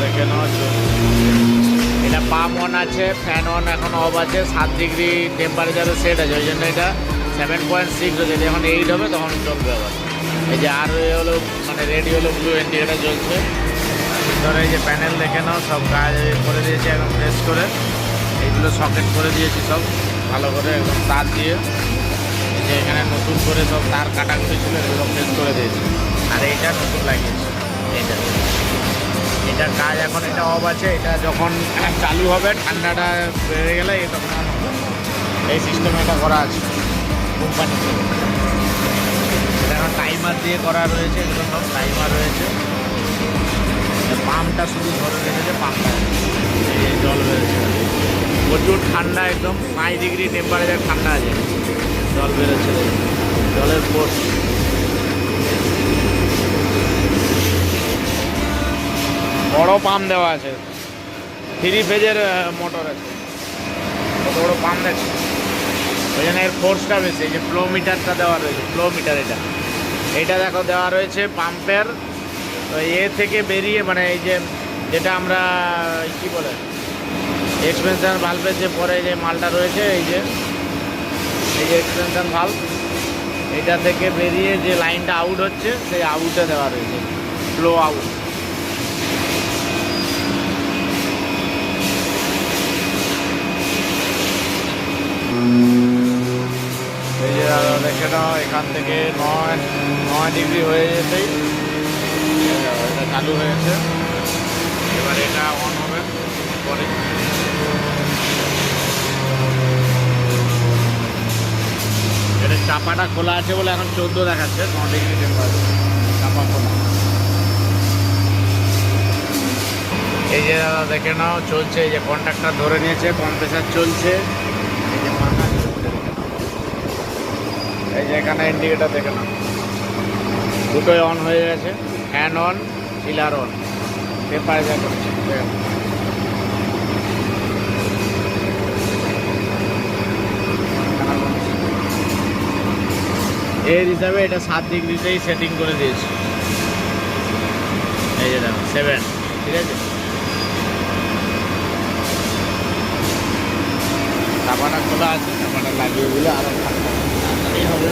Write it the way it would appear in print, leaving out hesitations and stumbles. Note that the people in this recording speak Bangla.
দেখে নেওয়া এটা পাম্প অন আছে, ফ্যান অন এখন অফ আছে, 7 ডিগ্রি টেম্পারেচারে সেট আছে, ওই জন্য এটা 7.6 হচ্ছে, যখন 8 হবে তখন চলবে আবার। এই যে আর হলো মানে রেড হলো ব্লু ইন্ডিকেটার জ্বলছে। ধরে এই যে প্যানেল দেখে নাও, সব কাজ করে দিয়েছি একদম ফ্রেশ করে। এইগুলো সকেট করে দিয়েছি সব ভালো করে একদম তার দিয়ে, যে এখানে নতুন করে সব তার কাটাকুটি ছিল এগুলো ফ্রেশ করে দিয়েছি। আর এইটা নতুন লাগিয়েছি, এটার কাজ এখন এটা অফ আছে, এটা যখন চালু হবে ঠান্ডাটা বেড়ে গেলে তখন অন হবে। এই সিস্টেমে এটা করা আছে কোম্পানি থেকে। এটা এখন টাইমার দিয়ে করা রয়েছে, এগুলো সব টাইমার রয়েছে। পাম্পটা শুধু ধরে রেখেছে, পাম্পটা এই জল বেরোচ্ছে, প্রচুর ঠান্ডা, একদম 5 ডিগ্রি টেম্পারেচার ঠান্ডা আছে, জল বেরোচ্ছে, জলের ফোর্স। বড় পাম্প দেওয়া আছে, 3 ফেজের মোটর আছে, কত বড় পাম্প দেখছে, ওই জন্য এর ফোর্সটা বেশি। এই যে ফ্লো মিটারটা দেওয়া রয়েছে, ফ্লো মিটার এইটা দেখো দেওয়া রয়েছে পাম্পের থেকে বেরিয়ে, মানে এই যে যেটা আমরা কি বলে এক্সপেনশন ভালভের যে পরে যে মালটা রয়েছে, এই যে এক্সপেনশন ভালভ, এটা থেকে বেরিয়ে যে লাইনটা আউট হচ্ছে সেই আউটে দেওয়া রয়েছে, ফ্লো আউট। এই যে দেখে নাও, এখান থেকে 9 ডিগ্রি হয়ে যেতেই এটা চালু হয়েছে। এবার এটা অন হবে পরে। এটা চাপাটা খোলা আছে বলে এখন 14 দেখাচ্ছে, 9 ডিগ্রি টেম্পারেচার, চাপা খোলা। এই যে দাদা দেখে নাও চলছে, এই যে কন্ট্রাক্টর ধরে নিয়েছে, কম্প্রেসার চলছে। এই যে মাথা এই যে এখানে ইন্ডিকেটার দেখে নাও, দুটোই অন হয়ে গেছে, fan on, chiller on, temperature করছে। এর হিসাবে এটা 7 ডিগ্রিতেই সেটিং করে দিয়েছি। এই যে দেখো 7, ঠিক আছে। চাপাটা খোলা আছে, চাপাটা লাগিয়ে দিলে আরো ঠান্ডা হবে।